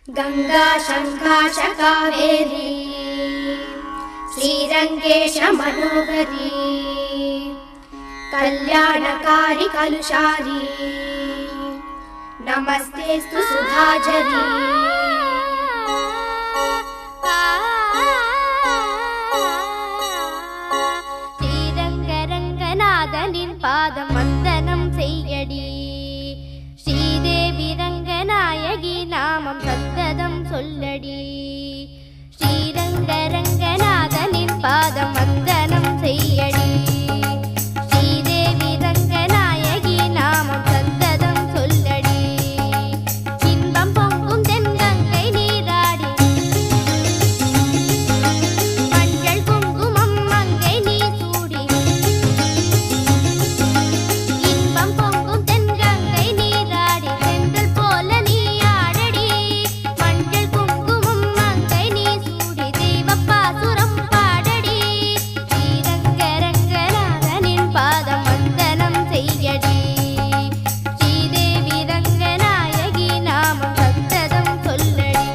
गंगा शंकाश कावेरी श्रीरंगेश मनोहरी कल्याणकारी कलुषारी नमस्तेस्तु सुधाझरी श्रीरंगरंगनाथनिन पादम वंदनम सेय्यडी श्रीदेवी रंगनायकी नामम सन्तदम सोल्लडी श्रीरंगरंगनाथनिन पादम वंदनम सेय्यडी श्रीदेवी रंगनायकी नामम सन्तदम सोल्लडी इன்பம் பொங்கும் தென்கங்கை நீராடி மஞ்சள் குங்குமம் மங்கை நீ சூடி இன்பம் பொங்கும் தென்கங்கை நீராடி செந்தல் போல நீ ஆடடி மஞ்சள் குங்குமம் மங்கை நீ சூடி தெய்வப்பாசுரம் பாடடி ஸ்ரீரங்கரங்கநாதனின் பாதம் வந்தனம் செய்யடி ஸ்ரீதேவி ரங்கநாயகி நாமம் சத்ததம் சொல்லடி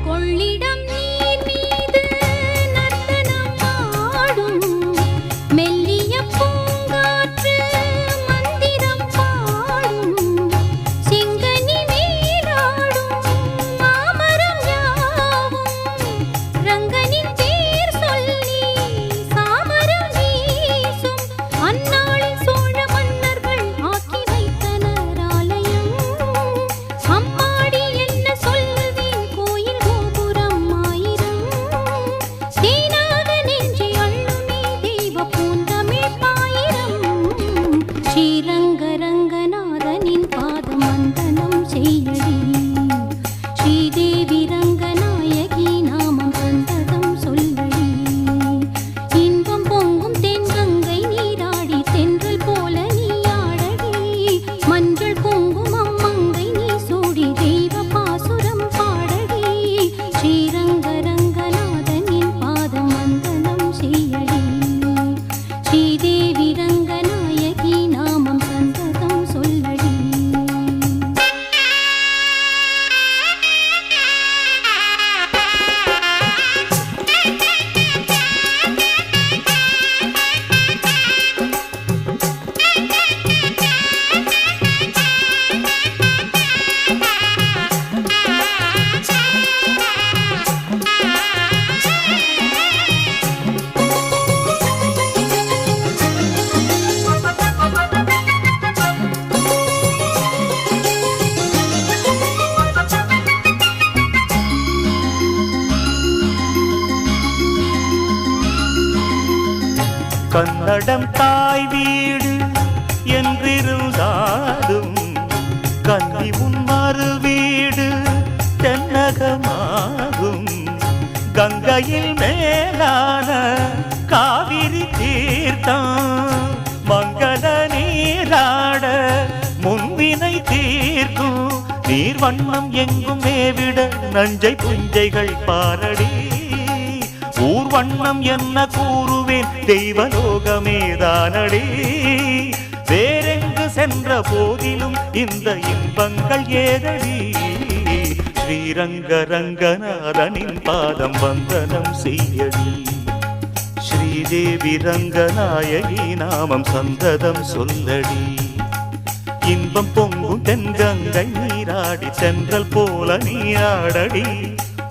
கொள்ளிடம் நீர் மீது நர்த்தனம் ஆடும் மெல்லிய பூங்காற்று மந்திரம் பாடும் செங்கனி மேலாடும் மாமரம் யாவும் ரங்கனின் பேர் சொல்லி சாமரம் வீசும் அந்நாளில் சோழ மன்னர்கள் ஆக்கி வைத்தனர் ஆலயம் அம்மாடி என்ன சொல்வேன் கோயில் கோபுரம் ஆயிரம் தேனாக நெஞ்சை அள்ளுமே தெய்வ பூந்தமிழ் பாயிரம் ஸ்ரீரங்கரங்கநாதனின் பாதம் வந்தனம் செய்யடி ஸ்ரீதேவி ரங்கநாயகி நாமம் சந்ததம் சொல்லடி இன்பம் பொங்கும் தென்கங்கை நீராடி தென்றல் போல நீ ஆடடி மஞ்சள் குங்குமம் மங்கை நீ சூடி தெய்வ பாசுரம் பாடடி ஸ்ரீரங்கரங்கநாதனின் பாதம் வந்தனம் செய்யடி ஸ்ரீதேவி ரங்கநாயகி நாமம் சந்ததம் சொல்லடி கன்னடம் தாய் வீடு என்றிருந்தாலும் கன்னி உன் மறு வீடு தென்னகமாகும் கங்கையில் மேலான காவிரி தீர்த்தம் மங்கள நீராட முன்வினை தீர்க்கும் நீர் வண்ணம் எங்கும் மேவிட நஞ்சை புஞ்சைகள் பாரடி ஊர் வண்ணம் என்ன கூறுவேன் தெய்வலோகமேதானடி வேறெங்கு சென்ற போதிலும் இந்த இன்பங்கள் ஏதடி ஸ்ரீரங்கரங்கநாதனின் பாதம் வந்தனம் செய்யடி ஸ்ரீதேவி ரங்கநாயகி நாமம் சந்ததம் சொல்லடி இன்பம் பொங்கும் தென்கங்கை நீராடி தென்றல் போல நீராடடி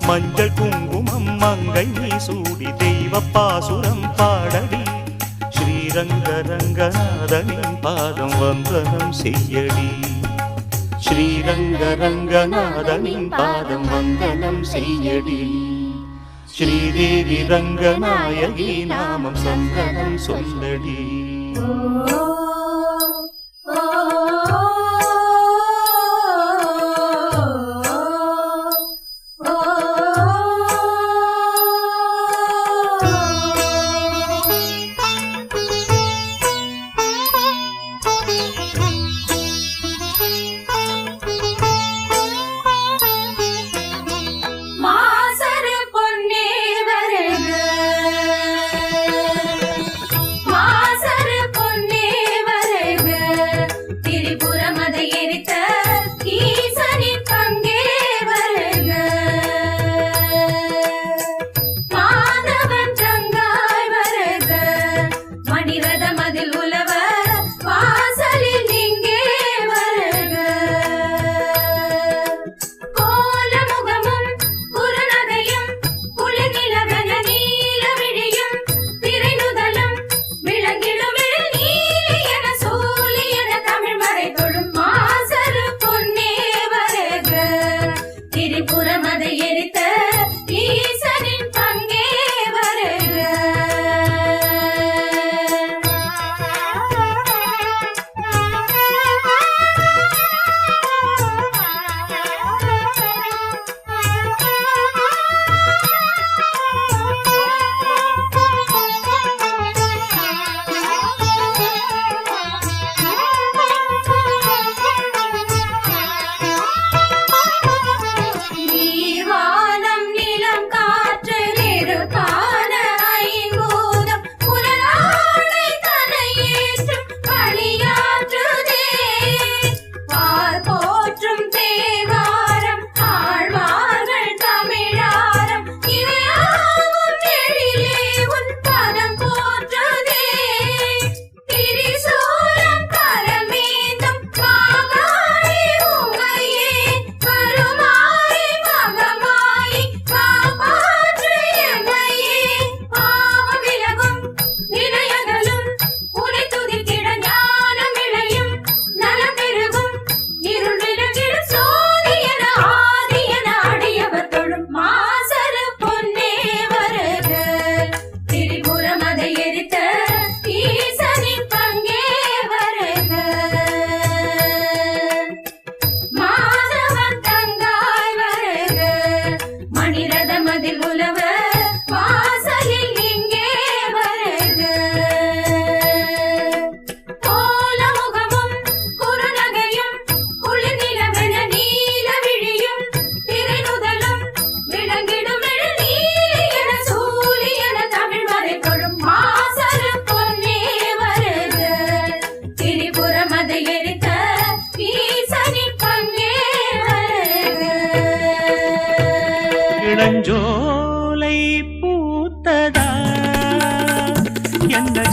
மஞ்சள் குங்குமம் மங்கை நீ சூடி தெய்வ பாசுரம் பாடடி ஸ்ரீரங்கரங்கநாதனின் பாதம் வந்தனம் செய்யடி ஸ்ரீரங்கரங்கநாதனின் பாதம் வந்தனம் செய்யடி ஸ்ரீதேவி ரங்கநாயகி நாமம் சந்தனம் சொல்லடி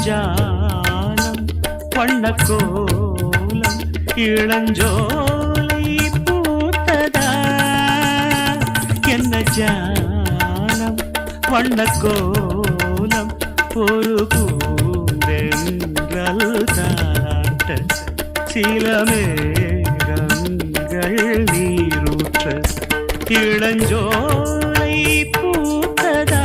ஜானம் வண்ணக்கோலம் இளஞ்சோலை பூத்ததா என்ன ஜானம் வண்ணக்கோலம் ஒரு பூந்தென்றல் தாட்ட சில மேகங்கள் நீரூற்ற இளஞ்சோலை பூத்ததா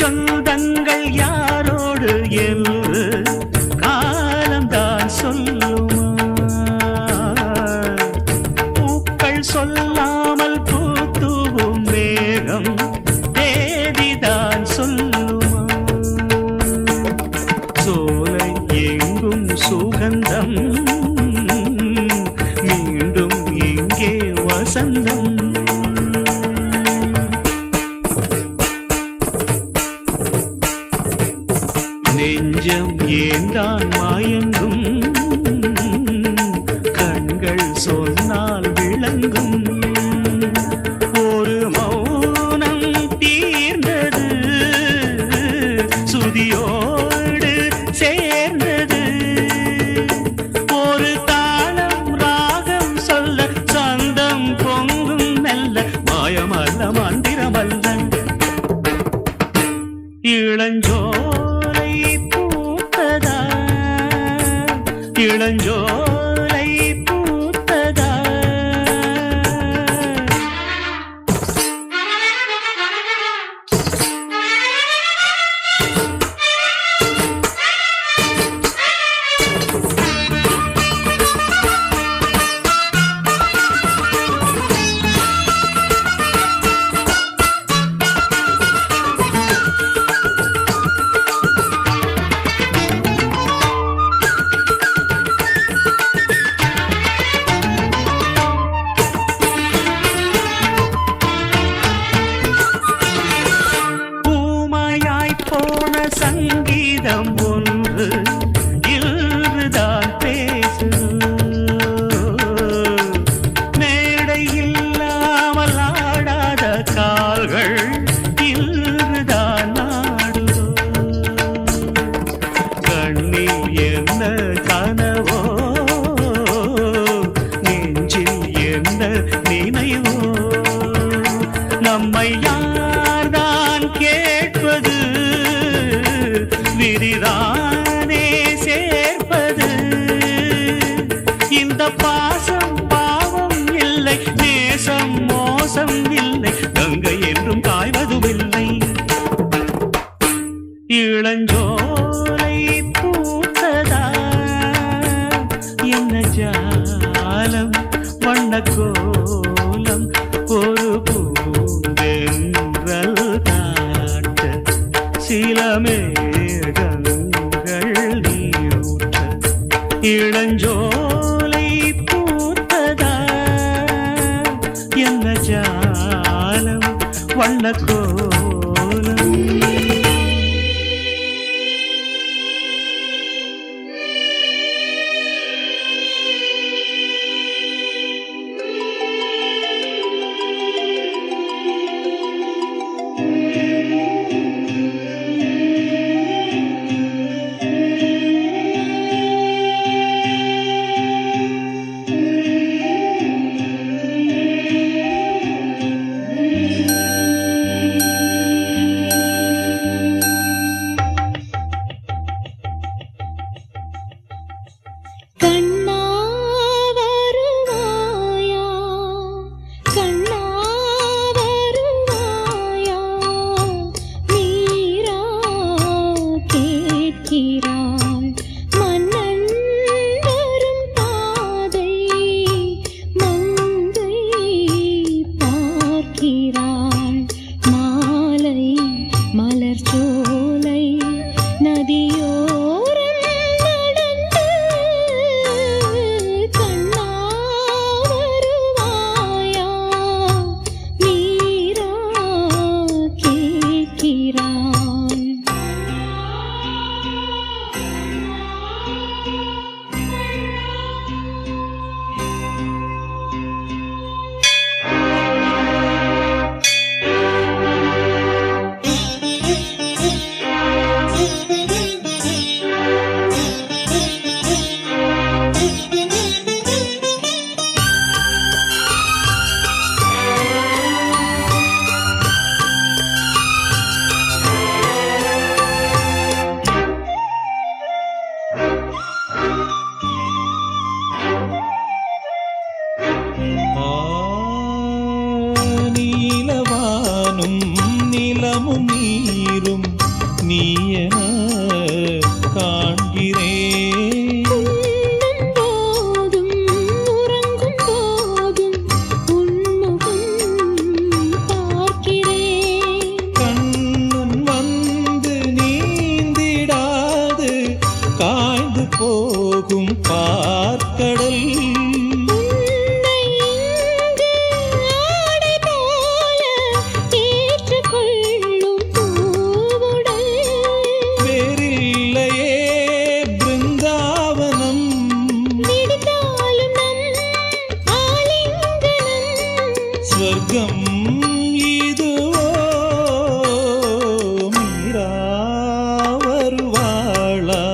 சொந்தங்கள் யாரோடு என்று காலம்தான் சொல்லுமா பூக்கள் சொல்லாமல் பூத்துவும் மேகம் தேதிதான் சொல்லுமா சோலை எங்கும் சுகந்தம் மீண்டும் இங்கே வசந்தம் நெஞ்சம் ஏந்தான் மாயங்கும் கண்கள் சொன்னால் விளங்கும் ஒரு மௌனம் தீர்ந்தது சுதியோடு சேர்ந்தது ஒரு தாளம் ராகம் சொல்ல சந்தம் பொங்கும் மெல்ல மாயமல்ல மந்திரமல்ல இளஞ்சோலை பூத்ததா இளஞ்சோலை பூத்ததா போன சங்கீதம் ஒன்று இல்தான் பேசு மேடை இல்லாமல் ஆடாத கால்கள் இல்தான் நாடுதோ கண்ணில் என்ன கனவோ நெஞ்சில் என்ன நினைவோ நம்மை யார்தான் கேட்பது விரிதானே சேர்ப்பது இந்த பாசம் பாவம் இல்லை நேசம் மோசம் இல்லை கங்கை என்றும் காய்வதும் இல்லை இளஞ்சோலை பூத்ததா என்ன ஜாலம் வண்ணக்கோலம் ஒரு பூந்தென்றல் தாட்ட சில மேகங்கள் நீரூற்ற இளஞ்சோலை பூத்ததா என்ன ஜாலம் வண்ணக்கோலம் வானும் நிலமும் நீரும் நீ என காண்கிறேன். உண்ணும் போதும் உறங்கும் போதும் உன்முகம் பார்க்கிறேன். கண்ணன் வந்து நீந்திடாது காய்ந்து போகும் பார்க்கடல். உன்னை இங்கு ஆடை போல ஏற்றுக்கொள்ளும் பூவுடல். வேறில்லையே பிருந்தாவனம், விடுத்தாலும் நம் ஆலிங்கனம். ஸ்வர்க்கம் இதுவோ மீரா வருவாளா?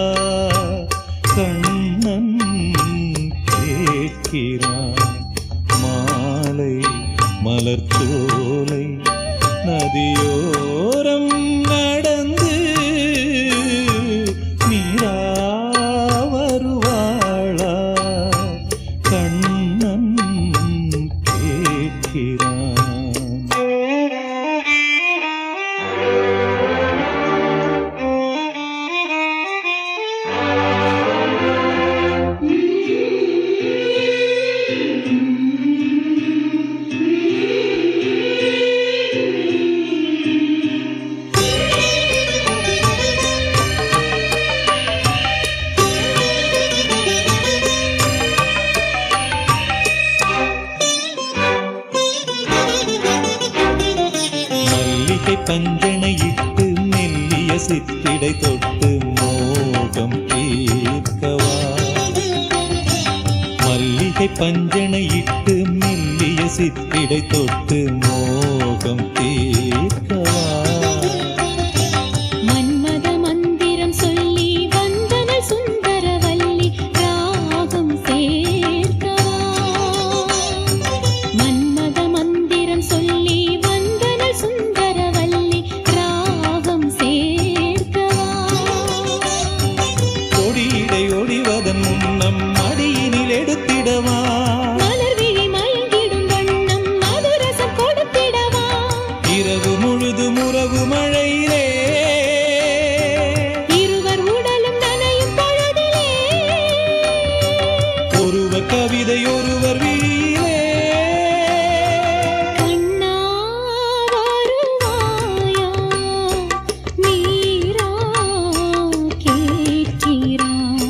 கண்ணன் கேட்கிறான். மாலை மலர்ச்சோலை நதியோரம் நடந்து மீரா வருவாளா? கண்ணன் கேட்கிறான். மல்லிகை பஞ்சனையிட்டு மெல்லிய சித்திடை தொட்டு மோகம் தீர்க்கவா? மல்லிகை பஞ்சனையிட்டு மெல்லிய சித்திடை தொட்டு மோகம் தீர்க்கவா? மன்மத மந்திரம் சொல்லி வந்தனள் சுந்தரவல்லி ராகம் சேர்க்கவா? மன்மத மந்திரம் சொல்லி வந்தனள் சுந்தரவல்லி ராகம் சேர்க்கவா? கொடியிடை ஒளிவதன் முன்னம் அடியினில் எடுத்திடவா? மலர்விழி மயங்கிடும் வண்ணம் மதுரசம் கொடுத்திடவா? இரவு முழுதும் உறவு மழையிலே இருவர் உடலும் நனையும் பொழுதிலே ஒருவர் கவிதை ஒருவர் விழியிலே. கண்ணா வருவாயா? மீரா கேட்கிறாள்.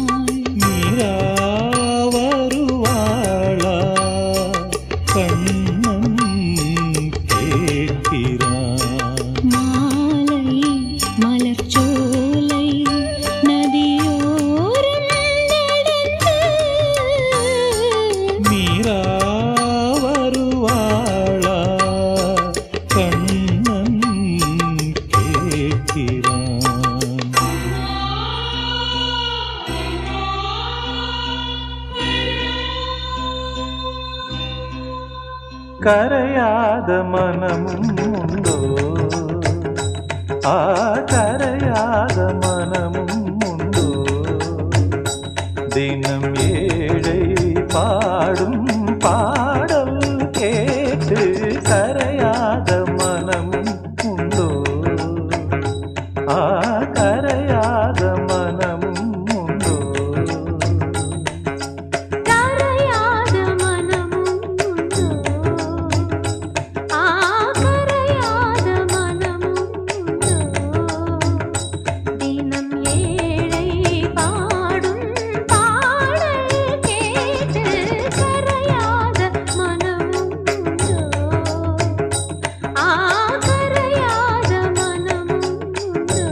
மீரா வருவாளா? கண்ணன் கேட்கிறான். மாலை மலர்ச்சோலை நதியோரம் நடந்து மீரா வருவாளா? கண்ணன் கேட்கிறான். கரையாத மனமும் உண்டோ? கரையாத மனமும் உண்டோ? தினம் ஏழை பாடும் பாடல் கேட்டு கரையாத மனமும் உண்டோ? கரையாத மனமும் உண்டோ? கரையாத மனமும் உண்டோ? கரையாத மனமும் உண்டோ? தினம் ஏழை பாடும் பாடல் கேட்டு கரையாத மனமும் உண்டோ? கரையாத மனமும் உண்டோ?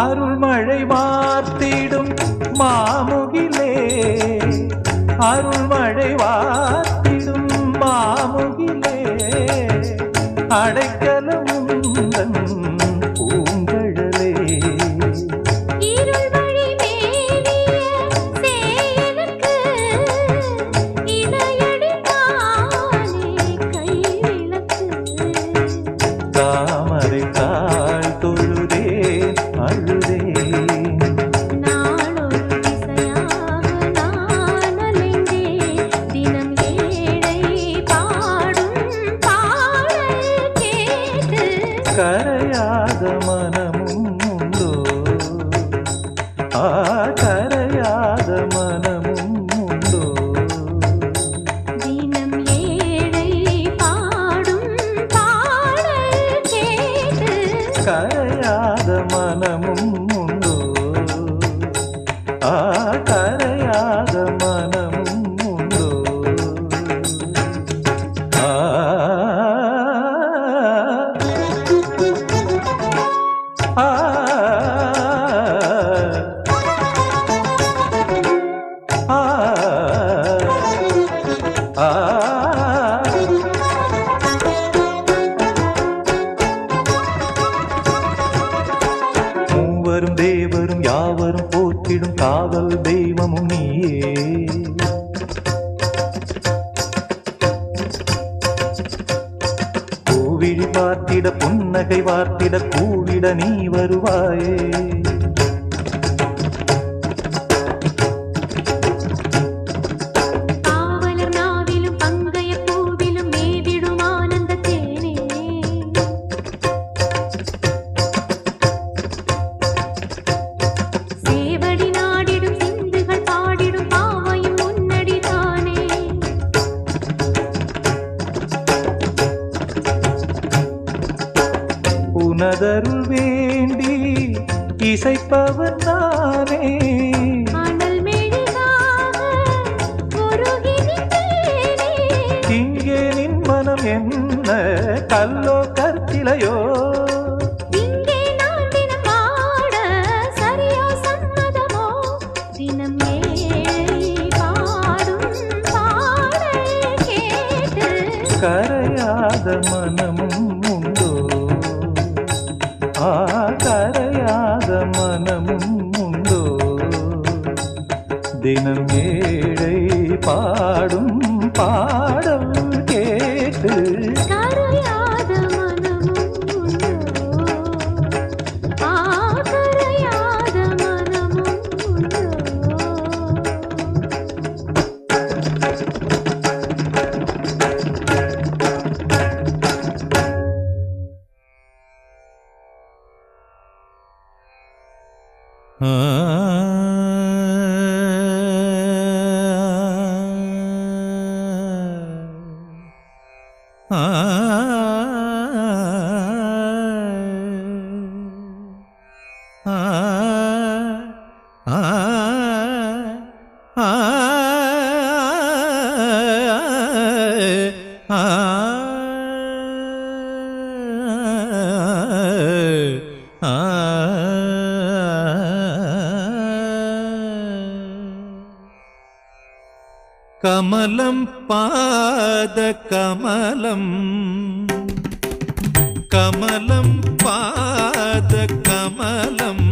அருள்மழை வார்த்திடும் மாமுகிலே, அருள்மழை வார்த்திடும் மாமுகிலே, அடைக்கலம் உந்தன் பூங்கழலே. இருள் வழி மேவிய அழைத்தாள் தொழுதேன் அழுதேன். நாளொரு திசையாக நான் அலைந்தேன். தினம் ஏழை பாடும் பாடல் கேட்டு கரையாத மனமும் உண்டோ? கரையாத மனமும் உண்டோ? தினம் ஏழை பாடும் பாடல் கேட்டு கரையாத மனமும் உண்டோ? கரையாத மனமும் உண்டோ? மூவரும் தேவரும் யாவரும் போற்றிடும் காவல் தெய்வமும் நீயே. பூவிழி பார்த்திட புன்னகை வார்த்திட கூவிட நீ வருவாயே. காவலர் நாவிலும் பங்கைய பூவிலும் மேவிடும் ஆனந்த தேனே. சேவடி நாடிடும் சிந்துகள் பாடிடும் பாவையும் முன்னடிதானே. உனதருள் வேண்டி இசைப்பவன் நானே. அனல் மெழுகாக உருகி நின்றேனே. இங்கே நின் மனம் என்ன கல்லோ கற்சிலையோ? இங்கே நான் தினம் பாட சரியோ சம்மதமோ? தினம் ஏழை பாடும் பாடல் கேட்டு கரையாத மனமும் உண்டோ? கரையாத மனமும் உண்டோ? தினம் ஏழை பாடும் பாடல் கேட்டு கரையாத மனமும் உண்டோ? கரையாத மனமும் உண்டோ? கமலம் பாத கமலம் கமலம் பாத கமலம்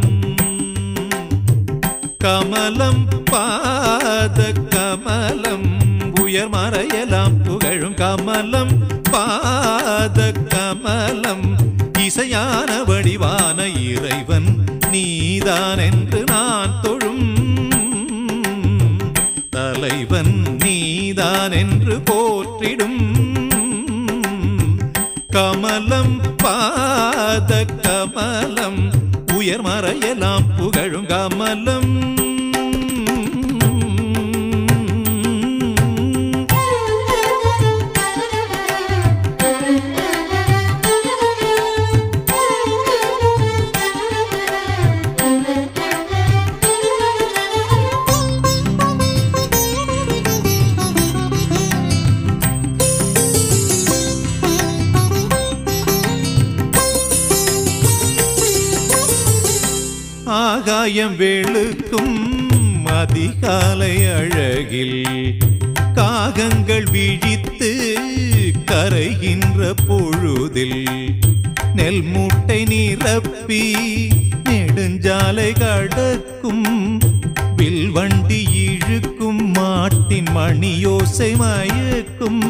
கமலம் பாத கமலம் உயர் மறையலாம் புகழும் கமலம் பாத கமலம் இசையான வடிவான இறைவன் நீதான் என்று நான் தொழும் தலைவன் நீதான் என்று போற்றிடும் கமலம் பாத கமலம் உயர் மறையலாம் புகழும் கமலம் ஆகாயம் வெளுக்கும் அதிகாலை அழகில் காகங்கள் விழித்து கரைகின்ற பொழுதில் நெல் மூட்டை நிரப்பி நெடுஞ்சாலை கடக்கும் வில்வண்டி இழுக்கும் மாட்டின் மணியோசை மயக்கும்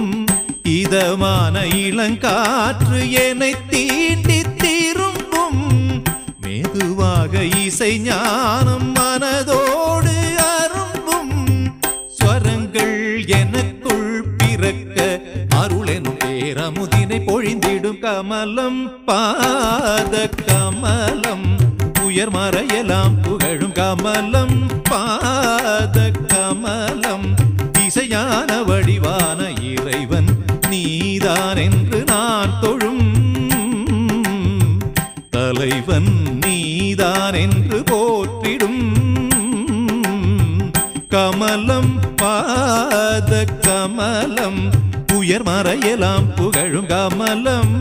இதமான இளங்காற்று என்னை தீண்டி தீர இசை ஞானம் மனதோடு அரும்பும் ஸ்வரங்கள் எனக்குள் பிறக்க அருளெனும் பேரமுதினை பொழிந்திடும் கமலம் பாத கமலம் உயர் மறையலாம் புகழும் கமலம் பாத கமலம் இசையான வடிவான இறைவன் நீதான் என்று நான் தொழும் தலைவன் நீதான் என்று போற்றிடும் கமலம் பாத கமலம் உயர் மறையலாம் புகழும் கமலம்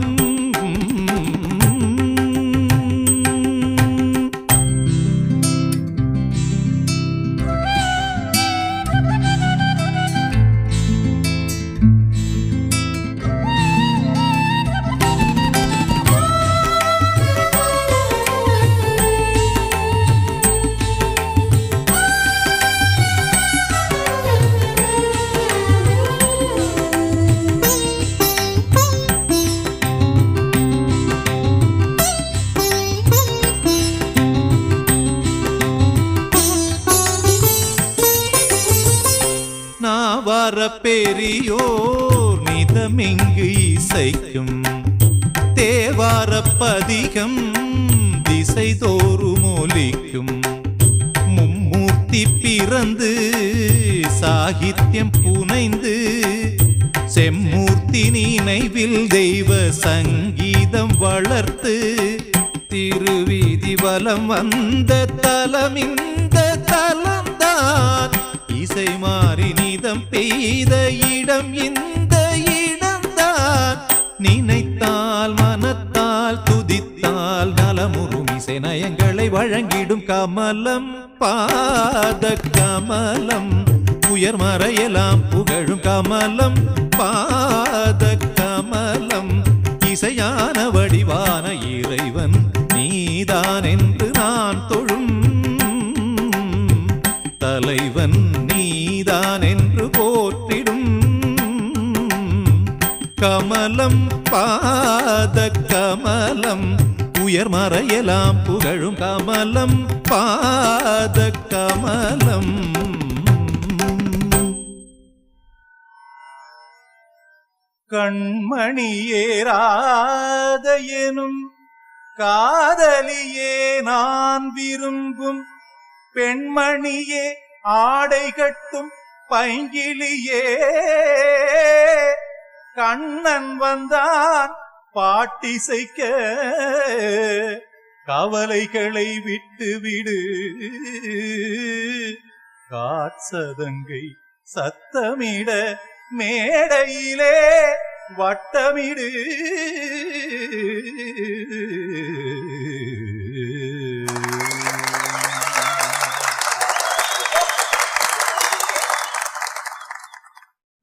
பெரியோர் நிதமிங்கு இசைக்கும் தேவார பதிகம் திசை தோறும் ஒலிக்கும் மும்மூர்த்தி பிறந்து சாகித்யம் புனைந்து செம்மூர்த்தி நினைவில் தெய்வ சங்கீதம் வளர்த்து திருவீதி வலம் வந்த தலமிந்த தலம்தான் இசை மாறி நிதம் பெய்த இடம் இந்த இடம்தான் நினைத்தால் மனத்தால் துதித்தால் நலமுறும் இசை நயங்களை வழங்கிடும் கமலம் பாத கமலம் உயர் மறையலாம் புகழும் கமலம் பாத கமலம் இசையான வடிவான இறைவன் நீதான் என்று நான் தொழும் தலைவன் நீதான் என்று போற்றிடும் கமலம் பாத கமலம் உயர் மறையலாம் புகழும் கமலம் பாத கமலம் கண்மணியேராத எனும் காதலியே நான் விரும்பும் பெண்மணியே ஆடை கட்டும் பைங்கிலியே கண்ணன் வந்தான் பாட்டிசைக்க கவலைகளை விட்டுவிடு காட்சதங்கை சத்தமிட மேடையிலே வட்டமிடு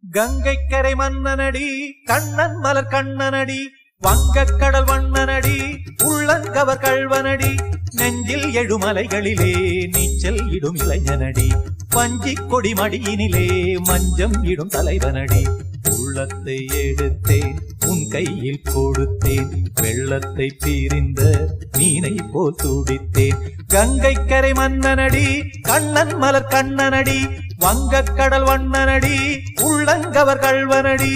கங்கைக்கரை மன்னனடி கண்ணன் மலர் கண்ணனடி வங்கக்கடல் வண்ணனடி உள்ளங்கவர் கள்வனடி நெஞ்சில் எழுமலைகளிலே நீச்சல் இடும் இளைஞனடி பஞ்சிக் கொடி மடியினிலே மஞ்சம் இடும் தலைவனடி உள்ளத்தை எடுத்தேன் உன் கையில் கொடுத்தேன் வெள்ளத்தை பிரிந்த மீனை போல் துடித்தேன் கங்கைக்கரை மன்னனடி கண்ணன் மலர் கண்ணனடி வங்கக்கடல் வண்ணனடி உள்ளங்கவர் கள்வனடி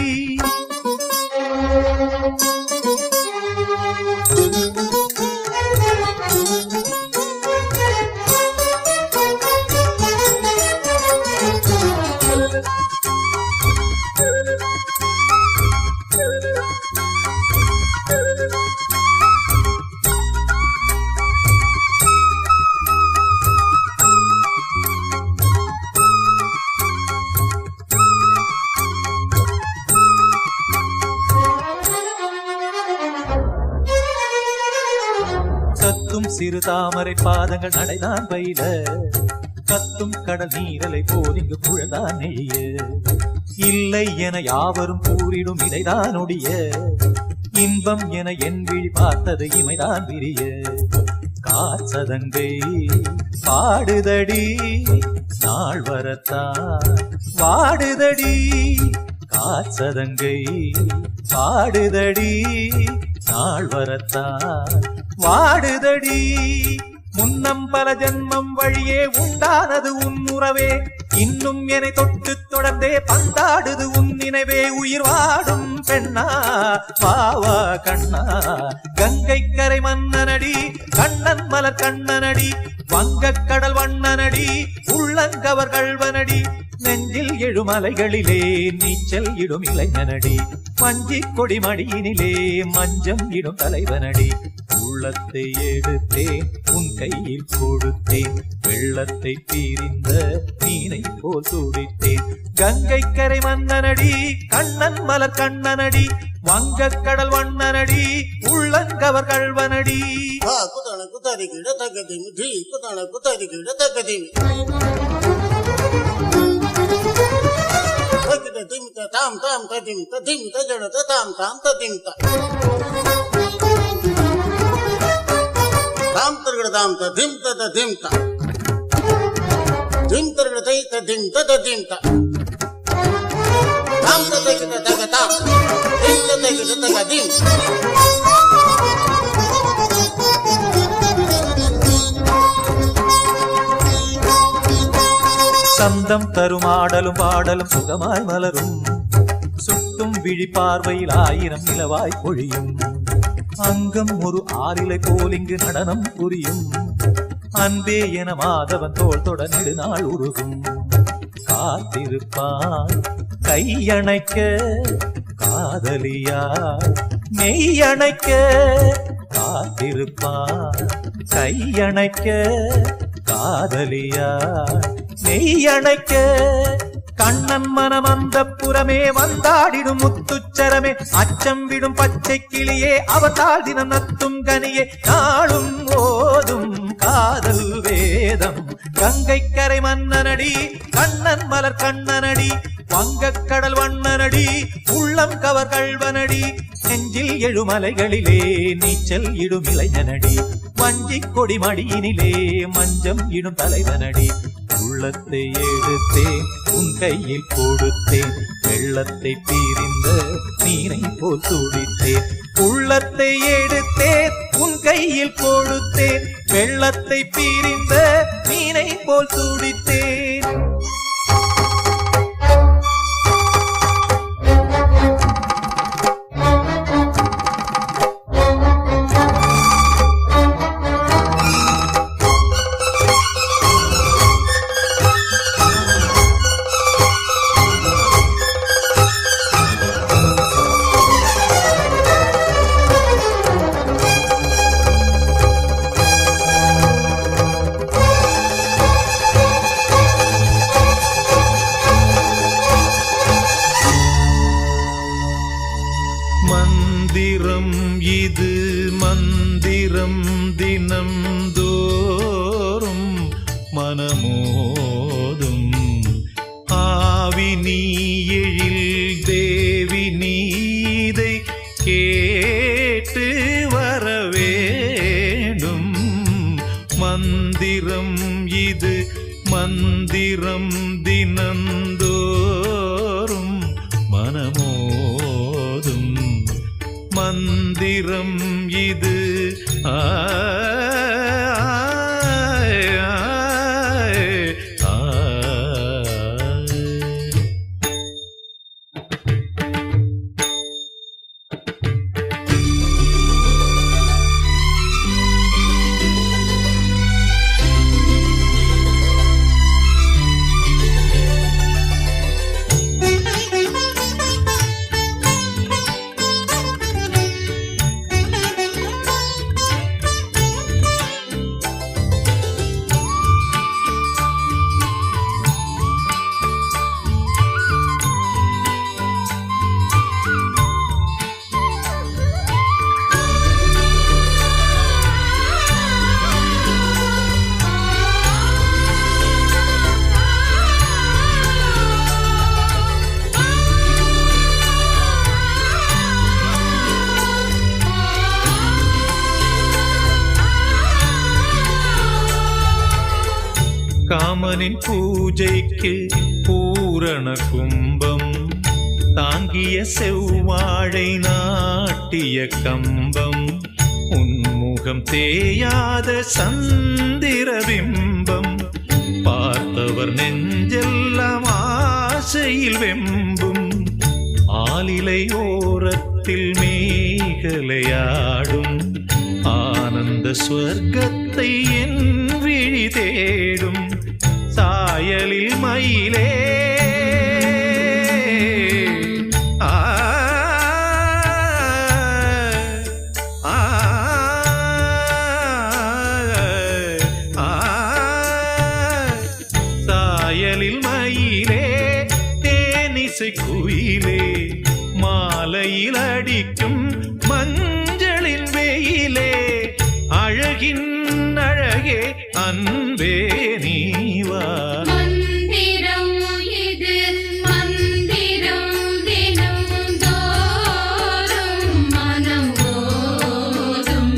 சிறு தாமரை பாதங்கள் நடைதான் பயில கத்தும் கடல் நீரலை போல் இங்கு குழந்தான் நெய்ய இல்லை என யாவரும் கூறிடும் இடைதான் ஒடிய இன்பம் என என் விழி பார்த்தது இமைதான் விரிய காசதங்கை பாடுதடி நாள் வரத்தான் வாடுதடி காசதங்கை பாடுதடி நாள் வரத்தான் வாடுதடி முன்னம் பல ஜென்மம் வழியே உண்டானது உன் உறவே இன்னும் என்னை தொட்டு தொடர்ந்தே பந்தாடுது உன் நினைவே உயிர் வாடும் பெண்ணா பாவா கண்ணா கங்கை கரை மன்னனடி கண்ணன் மலர் கண்ணனடி வங்கக் கடல் வண்ணனடி உள்ளங்கவர் கள்வனடி நெஞ்சில் எழுமலைகளிலே நீச்சல் இடும் இளைஞனடி மஞ்சி கொடி மடியினிலே மஞ்சம் இடும் தலைவனடி உள்ளத்தை எடுத்தேன் உன் கையில் கொடுத்தேன் வெள்ளத்தை பீரிந்த மீனை போல் துடித்தேன் கங்கை கரை மன்னனடி கண்ணன் மலர் கண்ணனடி வங்கக் கடல் வண்ணனடி உள்ளங்கவர் கள்வனடி குதன குதரி கிட தகதிமி தி குதன குதரி கிட தகதிமி தகத திமித தாம் தாம் ததிம் ததிம் தஜட தாம் தாம் ததிம் தாம் தர்கட தாம் ததிம் ததிம் திம் தர்கட தை ததிம் ததிம் தாம் ததகத தகதா திம் ததகத தகதிம் சந்தம் தரும் ஆடலும் பாடலும் சுகமாய் மலரும் சுட்டும் விழி பார்வையில் ஆயிரம் நிலவாய் பொழியும் அங்கம் ஒரு ஆறிலை போல் இங்கு நடனம் புரியும் அன்பே என மாதவன் தோள் தொட நெடுநாள் உருகும் காத்திருப்பான் கையணைக்க காதலியா மெய்யணைக்க காத்திருப்பான் கையணைக்க காதலியா நெய்யணைக்க கண்ணன் மனம் அந்த புறமே வந்தாடிடும் முத்துச்சரமே அச்சம் விடும் பச்சை கிளியே அவதால் தினம் நத்தும் கனியே நாளும் ஓதும் காதல் வேதம் கங்கை கரை மன்னனடி கண்ணன் மலர் கண்ணனடி வங்கக் கடல் வண்ணனடி உள்ளம் கவர் கள்வனடி நெஞ்சில் எழுமலைகளிலே நீச்சல் இடும் இளைஞனடி வஞ்சி கொடி மடியினிலே மஞ்சம் இடும் தலைவனடி உள்ளத்தை எடுத்தேன் உன் கையில் கொடுத்தேன் வெள்ளத்தை பீரிந்த மீனை போல் துடித்தேன் உள்ளத்தை எடுத்தேன் உன் கையில் கொடுத்தேன் வெள்ளத்தை பீரிந்த மீனை போல் துடித்தேன் மந்திரம் இது மந்திரம் தினம் தோறும் மனமோதும் ஆவி நீ எழில் தேவி நீதை கேட்டு வரவேண்டும் மந்திரம் இது மந்திரம் தினந்தோறும் மனமோதும் மந்திரம் இது காமனின் பூஜைக்கு பூரண கும்பம் தாங்கிய செவ்வாழை நாட்டிய கம்பம் உன்முகம் தேயாத சந்திர பிம்பம் பார்த்தவர் நெஞ்செல்லாம் ஆசையில் வெம்பும் ஆலிலை ஓரத்தில் மேகலையாடும் ஆனந்த ஸ்வர்க்கத்தை என் விழி தேடும் சாயலில் மயிலே சாயலில் மயிலே தேனிசை குயிலே மாலையில் அடிக்கும் மஞ்சளின் வெயிலே அழகின் அழகே அன்பே நீவா மந்திரம் இது மந்திரம் தினம் தோறும் மனம் ஓதும்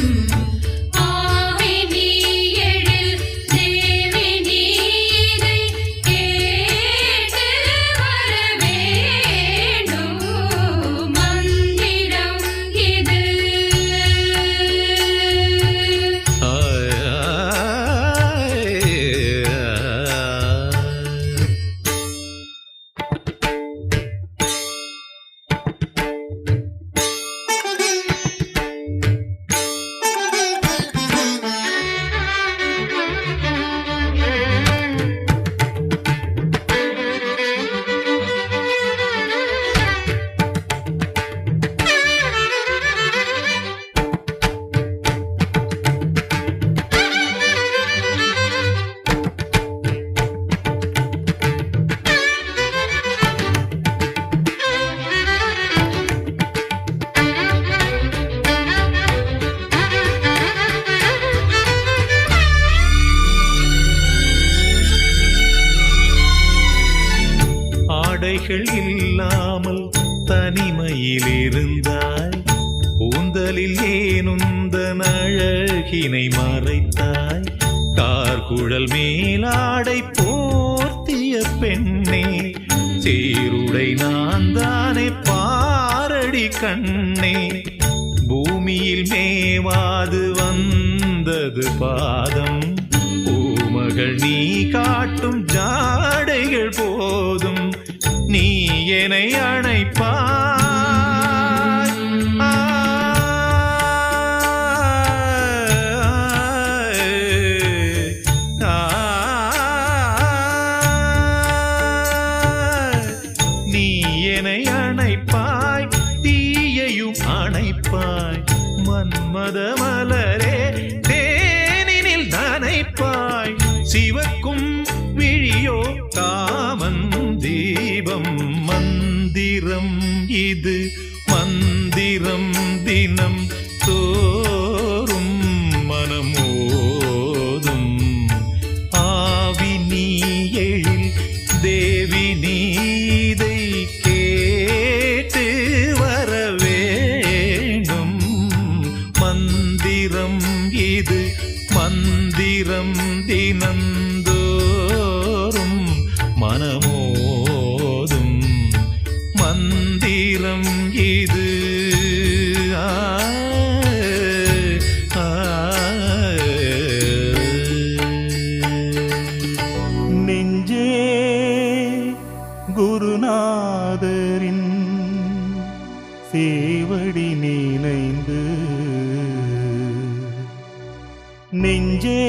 ஆவினி எழில் தேவி நீரை கேட்டு வர வேண்டும் மந்திரம் இது ஆடைகள் இல்லாமல் தனிமையில் இருந்தாய் கூந்தலில் ஏனுந்தன் அழகினை மறைத்தாய் கார்குழல் மேலாடை போர்த்திய பெண்ணே சீருடை நான் தானே பாரடி கண்ணே பூமியில் மேவாது வந்தது பாதம் பூமகள் நீ காட்டும் ஜாடைகள் போதும் நீ என்னை அணைப்பாய் நீ என்னை அணைப்பாய் தீயையும் அணைப்பாய் மன்மத மலரே தேனினில் நனைப்பாய் சிவக்கும் விழியோ காமன் தீபம் மந்திரம் இது மந்திரம் தினம் தோறும் மனமோதும் ஆவி நீ எழில் தேவி நீதை கேட்டு வர வேண்டும் மந்திரம் இது மந்திரம் தினந்தோறும் மனமோதும் மந்திரம் இது நெஞ்சே குருநாதரின் சேவடி நினைந்து நெஞ்சே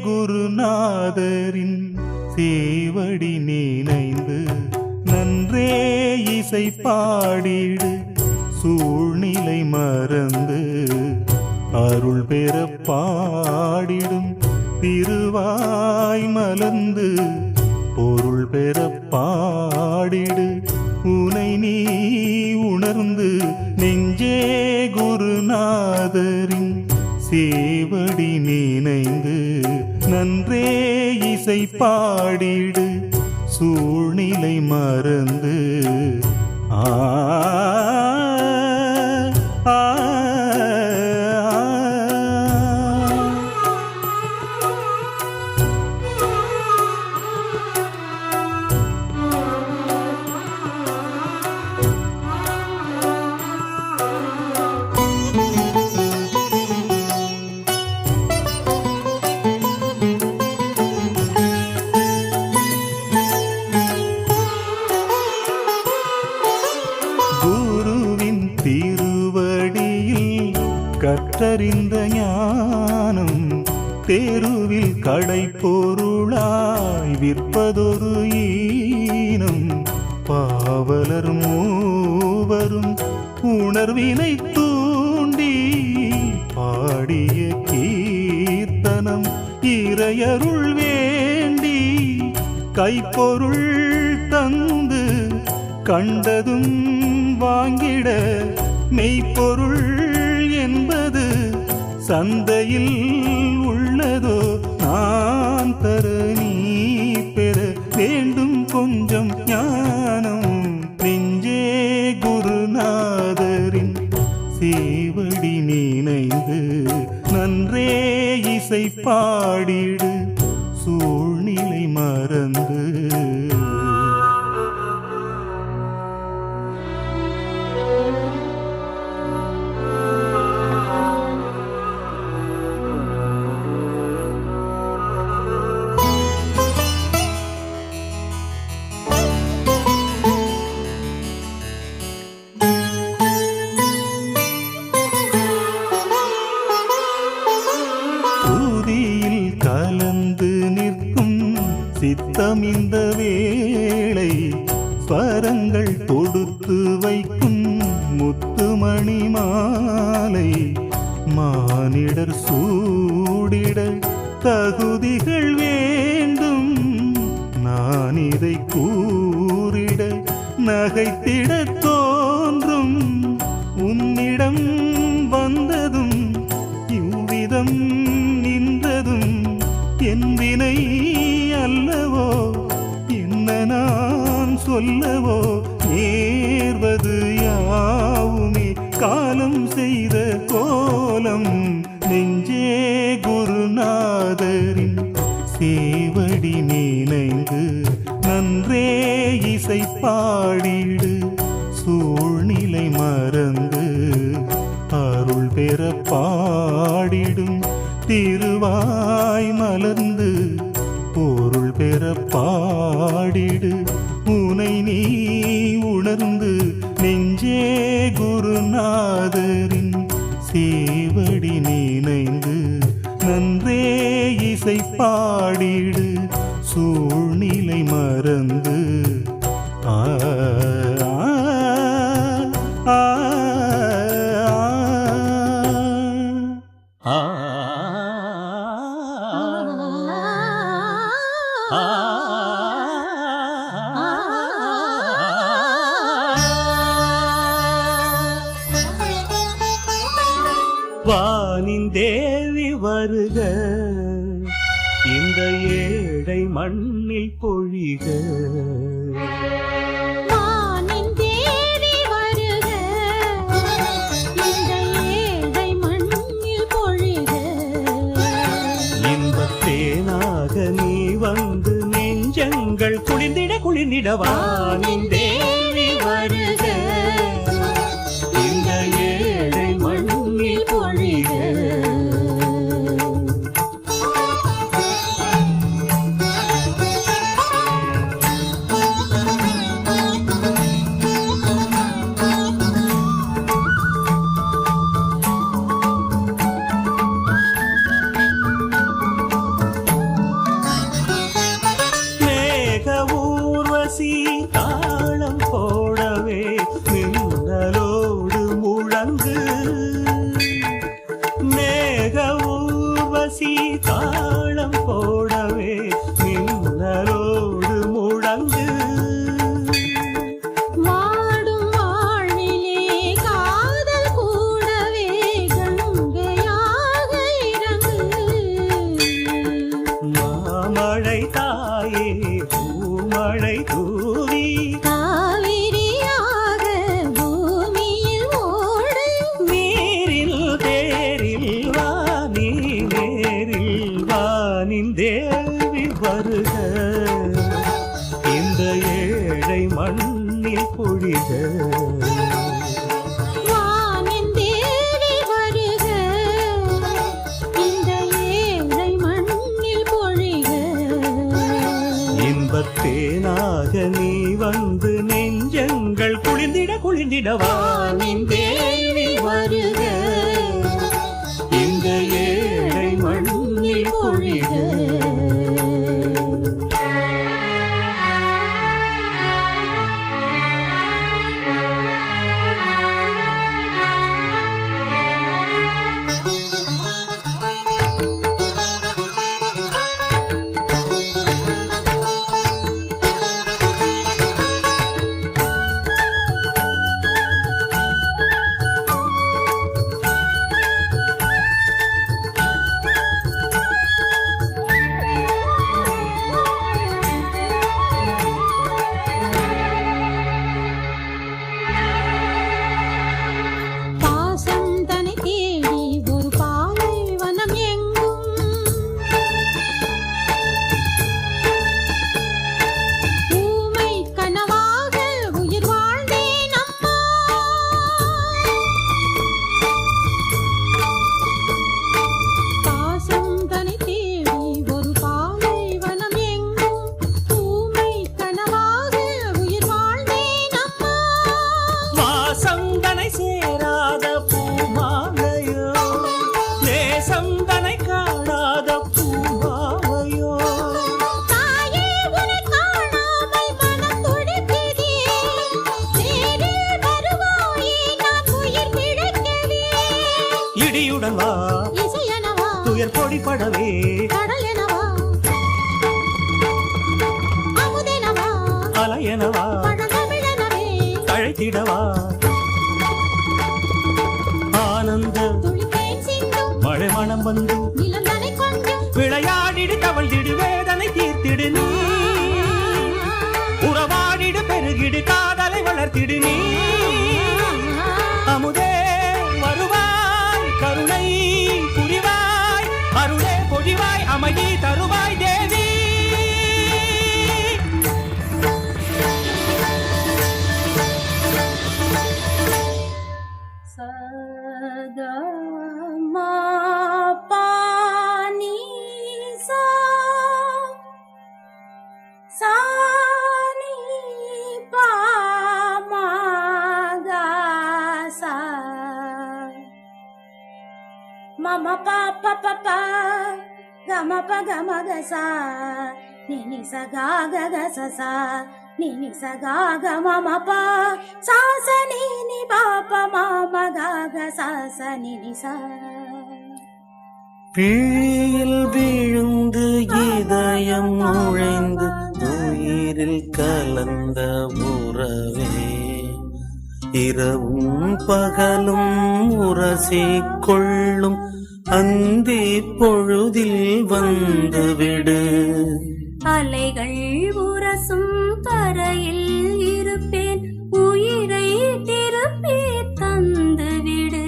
குருநாதரின் சேவடி நினைந்து நன்றே இசை பாடிடு சூழ்நிலை மறந்து அருள் பெற பாடிடும் திருவாய் மலர்ந்து பொருள் பெற பாடிடு உனை நீ உணர்ந்து நெஞ்சே குருநாதரின் சேவடி நினைந்து நன்றே இசை பாடிடு சூழ்நிலை மறந்து ஆ ஆ கற்றறிந்த ஞானம் தெருவில் கடை பொருளாய் விற்பதொரு ஈனம். பாவலர் மூவரும் உணர்வினை தூண்டி பாடிய கீர்த்தனம் இறையருள் வேண்டி கைப்பொருள் தந்து கண்டதும் வாங்கிட மெய்ப்பொருள் என்பது சந்தையில் உள்ளதோ? நான் தர நீ பெற வேண்டும் கொஞ்சம் ஞானம். நெஞ்சே குருநாதரின் சேவடி நினைந்து நன்றே இசை பாடிடு சூழ்நிலை மறந்து. கலந்து நிற்கும் சித்தம் இந்த வேளை ஸ்வரங்கள் தொடுத்து வைக்கும் முத்துமணி மாலை. மானிடர் சூடிட தகுதிகள் வேண்டும். நான் இதை கூறிட நகைத்திட தோன்றும். உன்னிடம் வந்ததும் இவ்விதம் நின்றதும் என் வினை அல்லவோ? என்ன நான் சொல்லவோ? நேர்வது யாவுமே காலம் செய்த கோலம். நெஞ்சே குருநாதரின் சேவடி நினைந்து நன்றே இசை பாடிடு சூழ்நிலை மறந்து. அருள் பெற பாடிடும் திருவாய் மலர்ந்து பொருள் பெற பாடிடு உனை நீ உணர்ந்து. நெஞ்சே குருநாதரின் சேவடி நினைந்து நன்றே இசை பாடிடு சூழ்நிலை மறந்து. ஆ ஆ ஆ வானின் தேவி வருக, இந்த ஏழை மண்ணில் பொழிக. வானின் தேவி வருக, இந்த ஏழை மண்ணில் பொழிக. இன்பத்தேனாக நீ வந்து நெஞ்சங்கள் குளிர்ந்திட குளிர்ந்திட. வானின் தேவி வருக, இந்த ஏழை மண்ணில் பொழிக. தாளம் போடவே மின்னலோடு முழங்கு. மேக ஊர்வசி தாளம் போடவே மின்னலோடு முழங்கு. வாடும் வாழ்விலே காதல் கூடவே கங்கையாக இறங்கு. மாமழை தாயே பூமழை தூவி காவிரியாக பூமியில் ஓடு. நீரில் தேரில் வானி நேரில் வானின் தேவி வருக, இந்த ஏழை மண்ணில் பொழிக. வானின் தேவி வருக, இந்த ஏழை மண்ணில் பொழிக. இன்பத்தேனாக நீ வந்து நெஞ்சங்கள் குளிர்ந்திட குளிர்ந்திட. வானின் தேவி வருக, கொடிபடவே கடலெனவா அமுதெனவா அலையனவா பழந்தமிழனவே தழைத்திடவா ஆனந்த துளித்தேன் சிந்தும் மழை மனம் வந்து நிலந்தனை கொஞ்சம் விளையாடிடு தவழ்ந்திடு வேதனை தீர்த்திடு நீ உறவாடிடு பெருகிடு காதலை வளர்த்திடு நீ அமுதே வருவாய் கருணை புரிவாய் அருளே பொழிவாய் அமைதி தருவாய் தேவி Mama papa papa gama pa gama ga sa ni ni sa ga ga ga sa sa ni ni sa ga ga mama pa sa sa ni ni pa pa mama ga ga sa sa ni ni sa பிழியில் விழுந்து இதயம் நுழைந்து உயிரில் கலந்த உறவே இரவும் பகலும் உரசிக்கொள்ளும் அந்தி பொழுதில் வந்துவிடு அலைகள் உரசும் கரையில் இருப்பேன் உயிரை திருப்பி தந்துவிடு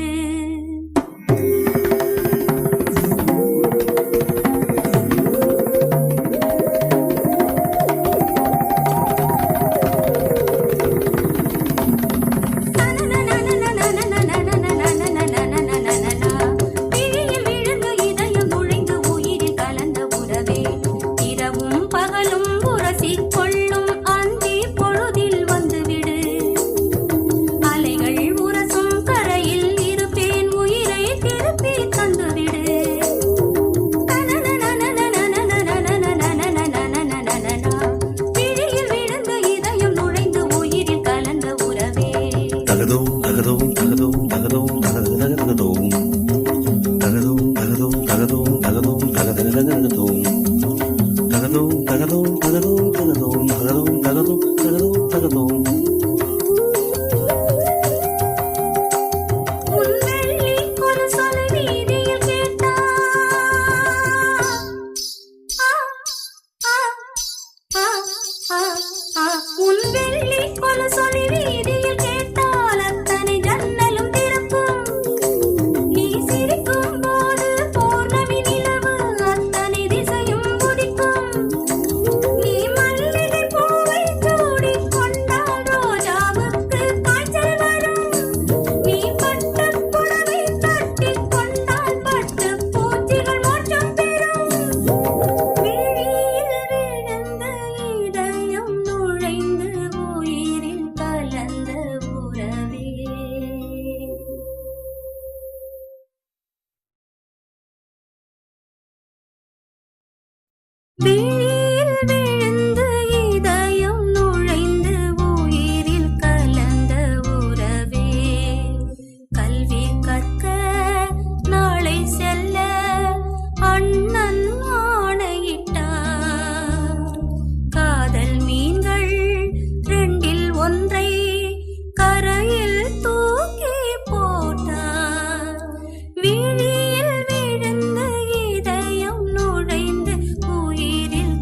உயிரில்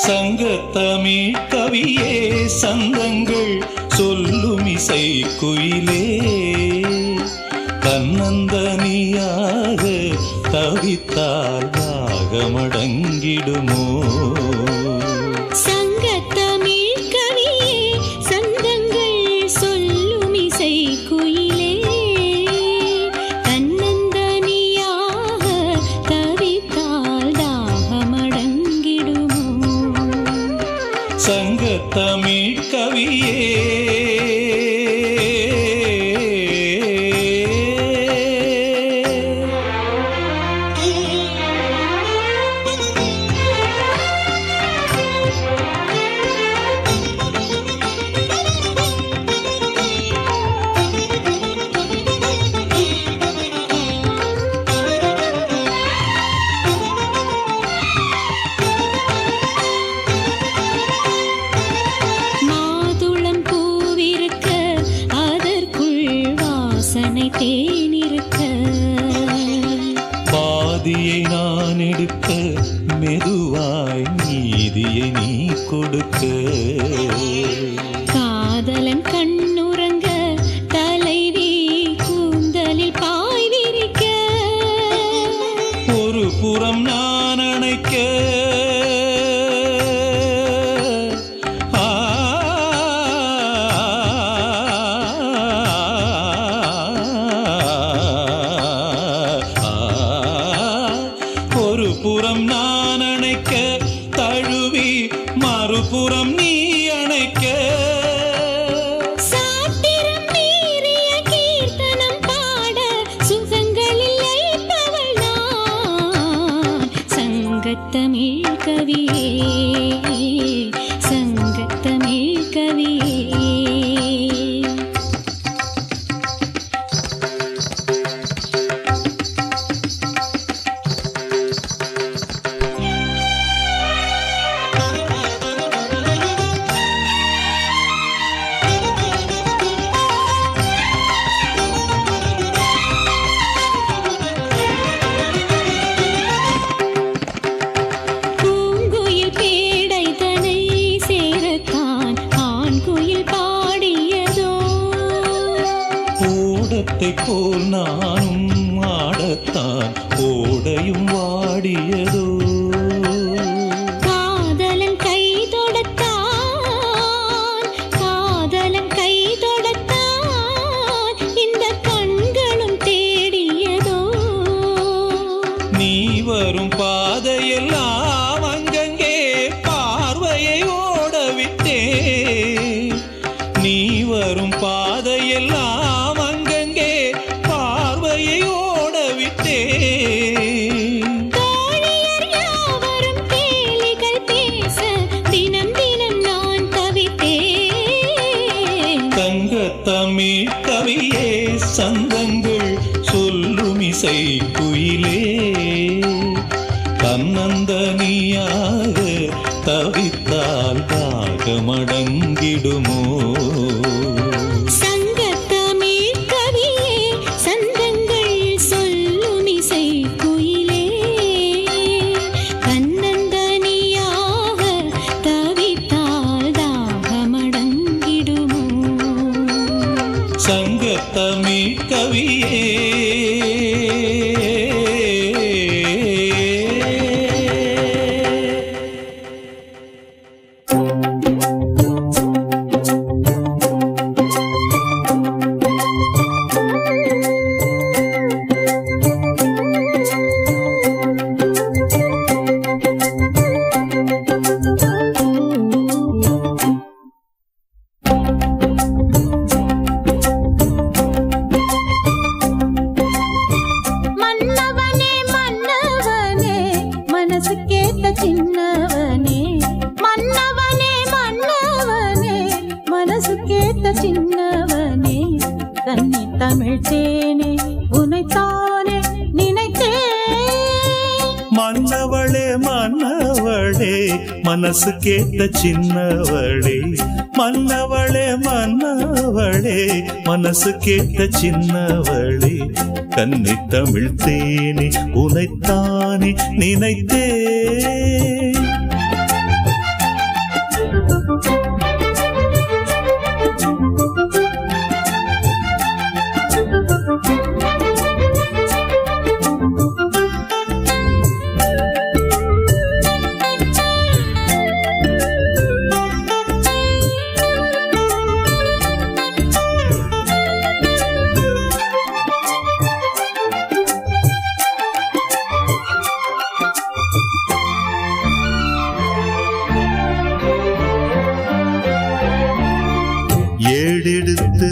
சங்கத்தமிழ் கவியே சந்தங்கள் சொல்லும் இசை குயிலே தன்னந்தனியாக தவித்தால் தாகமடங்கிடுமோ சங்கத்தமிழ் கவியே சந்தங்கள் சொல்லும் இசை குயிலே தன்னந்தனியாக தவித்தால் தாகமடங்கிடுமோ சங்கத்தமிழ் கவியே மாதுளம் பூவிருக்க அதற்குள் வாசனை தேனிருக்க பாதியை நான் எடுக்க மெதுவாய் நீதியை நீ கொடுக்க காதலன் கண்ணுறங்க தலைவி கூந்தலில் பாய் விரிக்க ஒரு புறம் நான் அணைக்க ஆ, ஒரு புறம் நான் அணைக்க தழுவி மறுபுறம் நீ அணைக்க சாத்திரம் மீறிய கீர்த்தனம் பாட சுகங்களில் லயிப்பவள் நான் சங்கத்தமிழ் கவியே சங்கத்தமிழ் கவியே பூங்குயில் பேடை தனை சேரத்தான் ஆண் குயில் பாடியதோ ஓடத்தை போல் நானும் ஆடத்தான் ஓடையும் வாடியதோ காதலன் கை தொடுத்தான் காதலன் கை தொடுத்தான் இந்த கண்களும் தேடியதோ நீ வரும் பாதையெல்லாம் அங்கங்கே பார்வையை ஓடவிட்டே நீ வரும் பாதையெல்லாம் அங்கங்கே பார்வையை ஓடவிட்டே தோழியர் யாவரும் கேலிகள் பேச தினம் தினம் நான் தவித்தேன் தங்கத்தமிழ் கவியே சந்தங்கள் சொல்லும் இசை குயிலே தன்னந்தனியாக தவித்தால் தாகமடங்கிடுமோ சங்கத்தமிழ் கவியே சந்தங்கள் சொல்லும் இசை குயிலே தன்னந்தனியாக தவித்தால் தாகமடங்கிடுமோ சங்கத்தமிழ் கவியே மன்னவனே மன்னவனே மனசுக்கேத்த சின்னவனே மன்னவனே மன்னவனே மனசுக்கேத்த சின்னவனே கன்னி தமிழ் தேனே உனைத்தானே நினைத்தேன் மன்னவளே மன்னவளே மனசு கேட்ட சின்னவளே மன்னவளே மன்னவளே மனசு கேட்ட சின்னவளே கன்னி தமிழ் தேனே உனைத்தானே நினைத்தேன்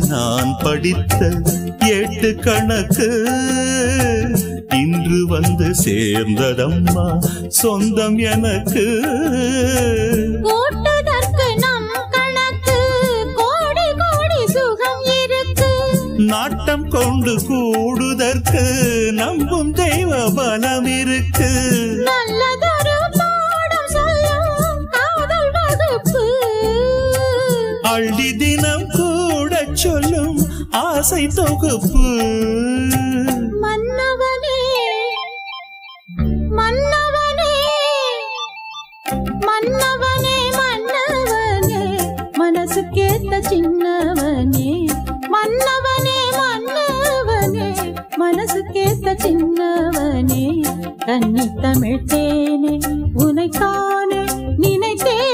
நான் படித்த எட்டு கணக்கு இன்று வந்து சேர்ந்ததம்மா சொந்தம் எனக்கு. கூட்டுதற்கு நம் கணக்கு கோடி கோடி சுகம் இருக்கு. நாட்டம் கொண்டு கூடுதற்கு நம்பும் தெய்வ பலம் இருக்கு. நல்லதொரு பாடம் சொல்லும் காதல் வகுப்பு. அள்ளி தினம் கூட சொல்லும் ஆசை தொகுப்பு. மன்னவனே மன்னவனே மன்னவனே மன்னவனே மனசுக்கேத்த சின்னவனே. மன்னவனே மன்னவனே மனசுக்கேத்த சின்னவனே. கன்னி தமிழ் தேனே உனைத்தானே நினைத்தேன்.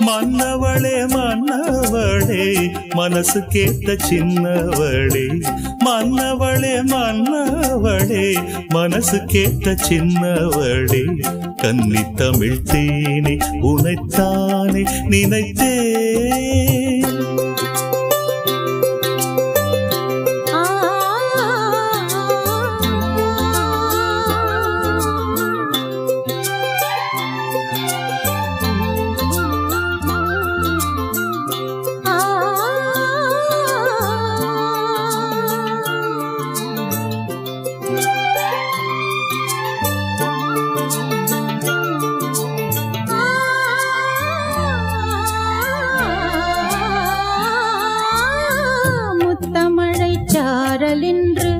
மன்னவளே மன்னவளே மனசுக்கேத்த சின்னவளே. மன்னவளே மன்னவளே மனசுக்கேத்த சின்னவளே. கன்னி தமிழ் தேனே உனைத்தானே நினைத்தேன். முத்தமழை சாரலின்று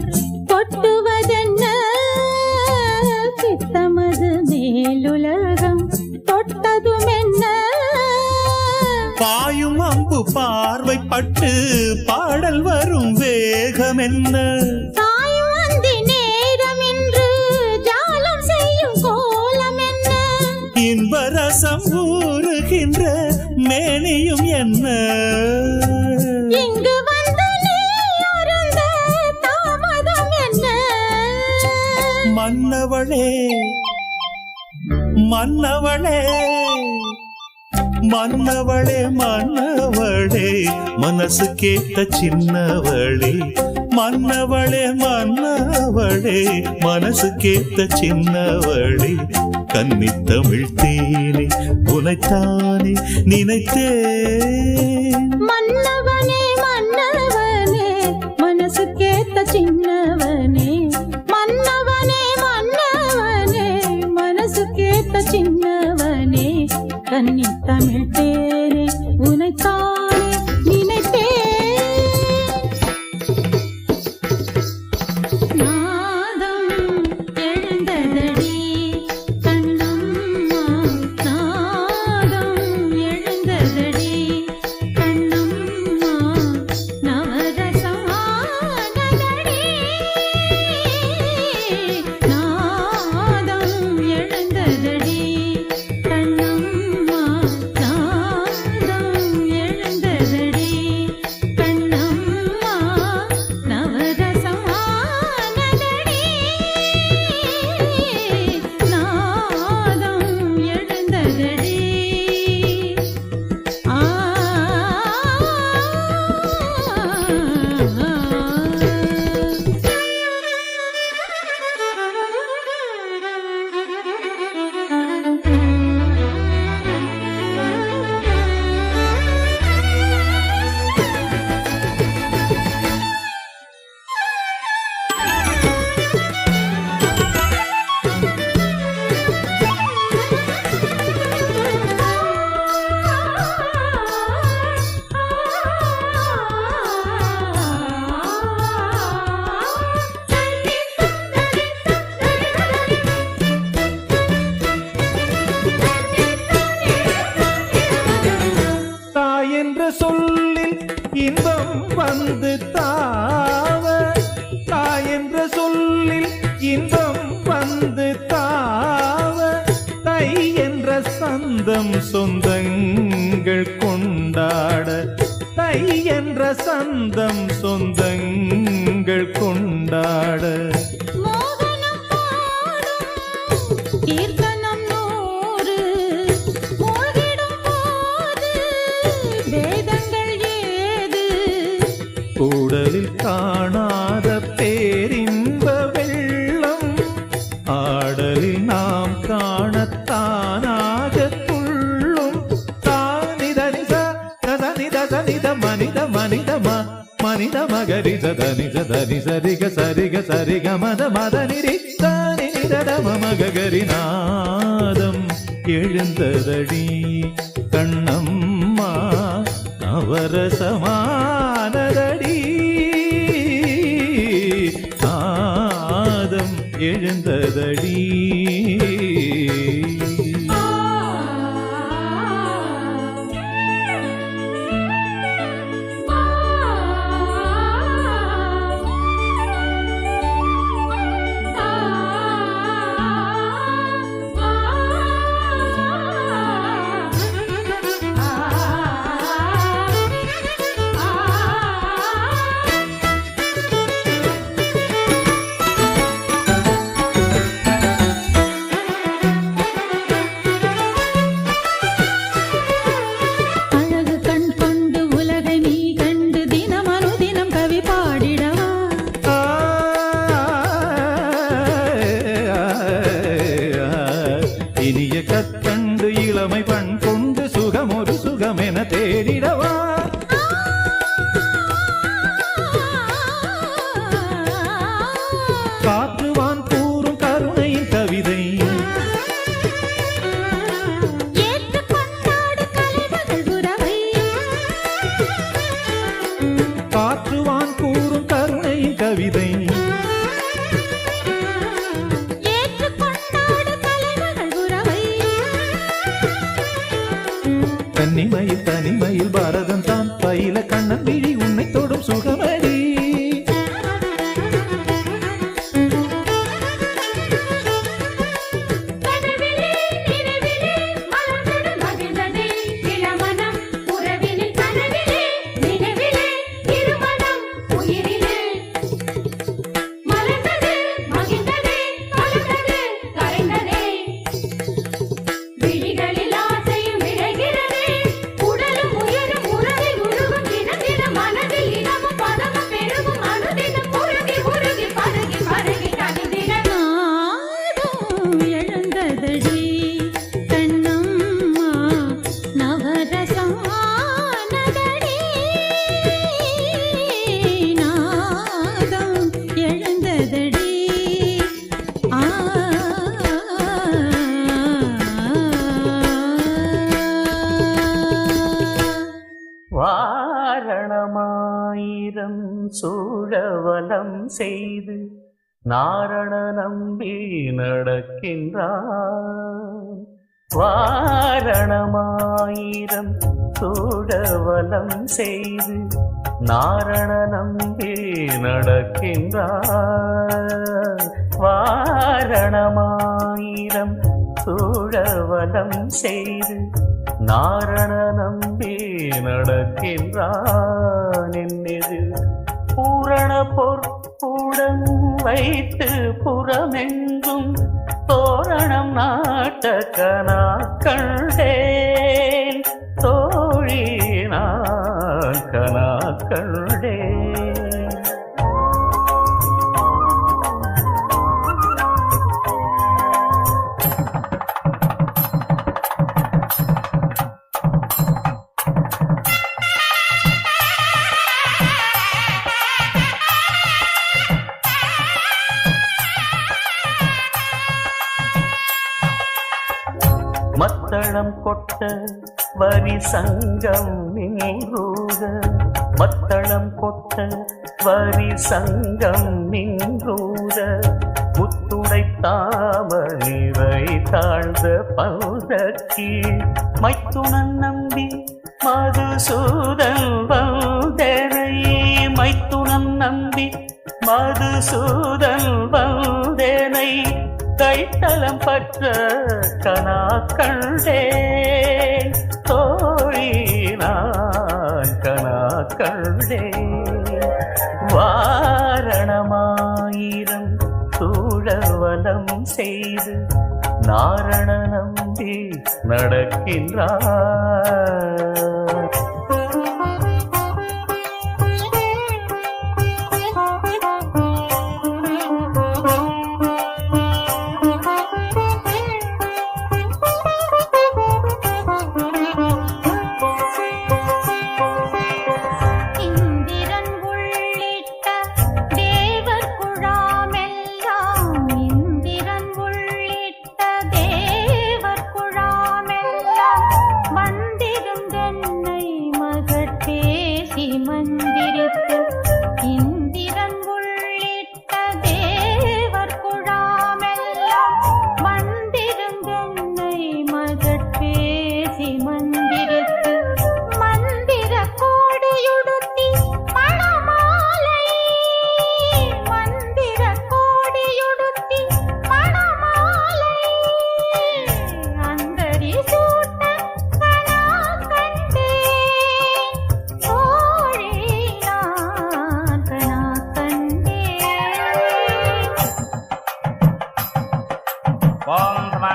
கொட்டுவதென்ன. சித்தமது மேலுலகம் தொட்டதுமென்ன. பாயும் அம்பு பார்வைப்பட்டு பாடல் வரும் வேகம் என்ன. தாயும் அந்தி நேரமின்று ஜாலம் செய்யும் கோலம் என்ன. இன்பரசம் ஊறுகின்ற மேனியும் என்ன. இங்கு வந்து நீ அருந்த தாமதம் என்ன. மன்னவளே மன்னவளே மன்னவளே மன்னவளே மனசுக்கேத்த சின்னவளே. மன்னவளே மன்னவளே மனசுக்கேத்த சின்னவளே. கன்னி தமிழ் தேனே உனைத்தானே நினைத்தேன். மன்னவனே மன்னவனே மனசுக்கேத்த சின்னவனே. மன்னவனே மன்னவனே மனசுக்கேத்த சின்னவனே. கன்னி தமிழ் தேனே உனைத்தானே நினைத்தேன். நாதம் எழுந்ததடி கண்ணம்மா. நாதம் எழுந்ததடி கண்ணம்மா. நவரசமானதடி. நாதம் எழுந்ததடி கண்ணம்மா. நாதம் எழுந்ததடி கண்ணம்மா. நவரசமானதடி. நாதம் எழுந்ததடி. தாய் என்ற சொல்லில் இன்பம் வந்து தாவ. தாய் என்ற சொல்லில் இன்பம் வந்து தாவ. தை என்ற சந்தம் சொந்தங்கள் கொண்டாட. தை என்ற சந்தம் சொந்தங்கள் கொண்டாட. மோகனம் பாடும் கீர்த்தனம் நூறு. மூழ்கிடும் போது வேதங்கள் ஏது கூடலில் காணாத பேரின்ப வெள்ளம் ஆடலில் நாம் காணத்தானாக துள்ளும் தானிதனித தனித மனித மனித மகரி சதனி சரிக சரிக சரிக மத மதனிரி தானி நிதம மகரி நாதம் எழுந்ததடி கண்ணம்மா நவரசமானதடி நாதம் எழுந்ததடி இனிய கற்கண்டு இளமை பண் கொண்டு சுகம் ஒரு சுகம் என தேடிடவா காற்றுவான் கூறும் கருணையின் கவிதை காற்றுவான் கூறும் கருணையின் கவிதை தனிமையில் பாரதம் தான் பயில கண்ணன் விழி உன்னை தொடும் சுகமடி வாரணமாயிரம் சூழவலம் செய்து நாரண நம்பி நடக்கின்றான் வாரணமாயிரம் சூழவலம் செய்து நாரண நம்பி நடக்கின்றான் வாரணமாயிரம் சூழவலம் செய்து நாரண நம்பி நடக்கின்றான் என்னது பூரண பொற்புடன் வைத்து புறமெங்கும் தோரணம் நாட்டக்கனா கண்டேன் தோழி நான் கனா கண்டேன் மத்தளம் கொட்ட வரி சங்கம் நின்றூத மத்தளம் கொட்ட வரி சங்கம் நின்றூத முத்துடை தாமரை தாழ்ந்த பௌதக்கி மைத்துணன் நம்பி மதுசூதன் வந்தனை மைத்துணன் நம்பி மதுசூதன் வந்தனை கைத்தலம் பற்ற கனா கண்டேன் தோழி நான் கனா கண்டேன் வாரணமாயிரம் சூழவலம் செய்து நாரண நம்பி நடக்கின்றார்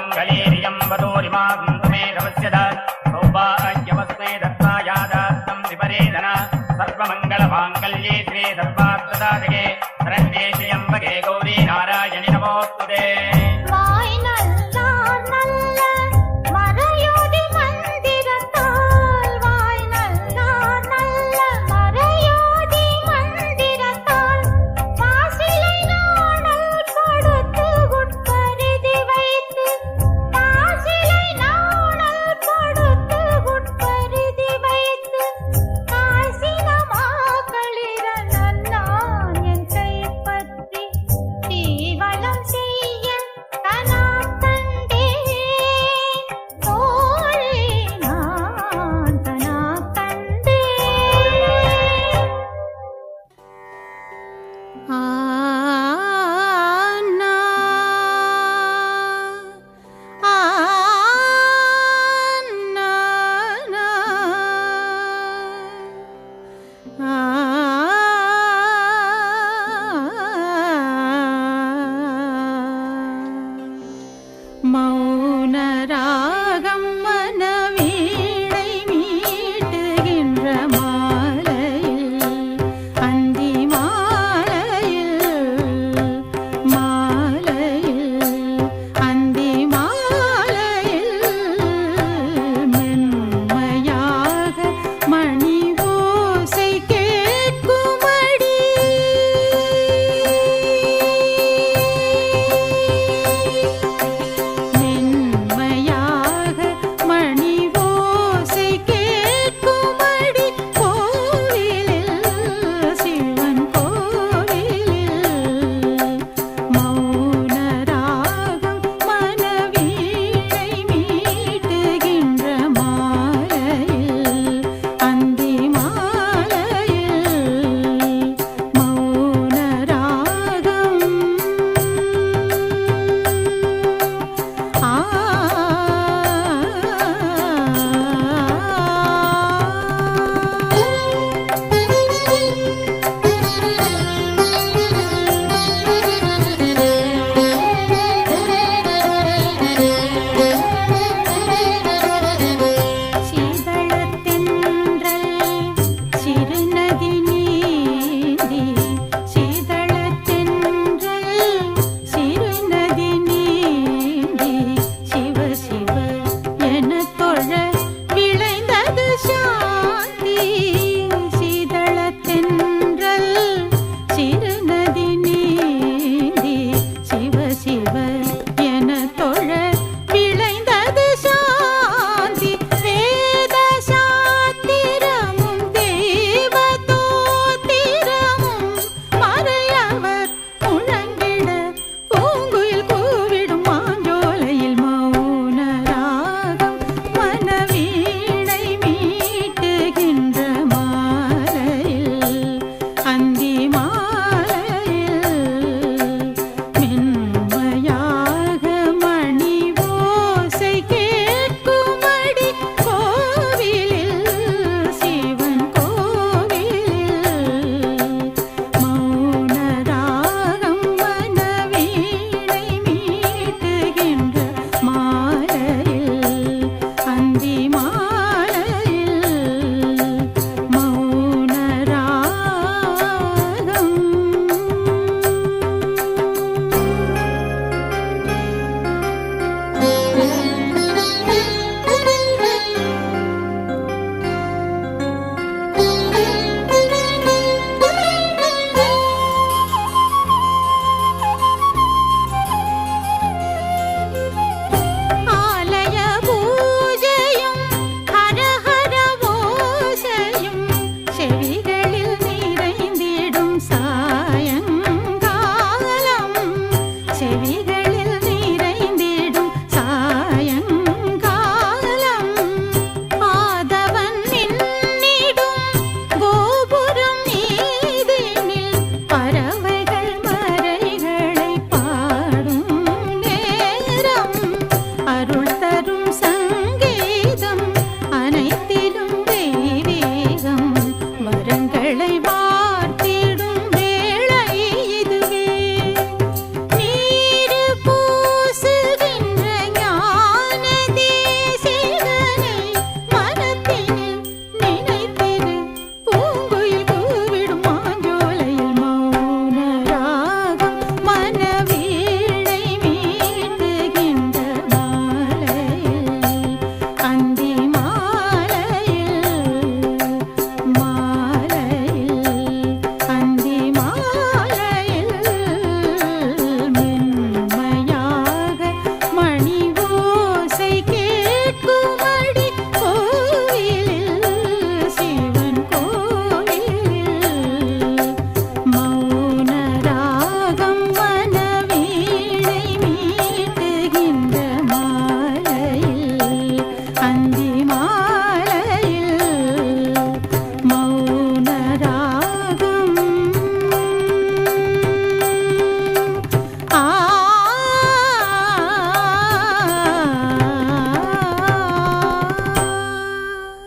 மங்களேரியம் வதோரிமாம்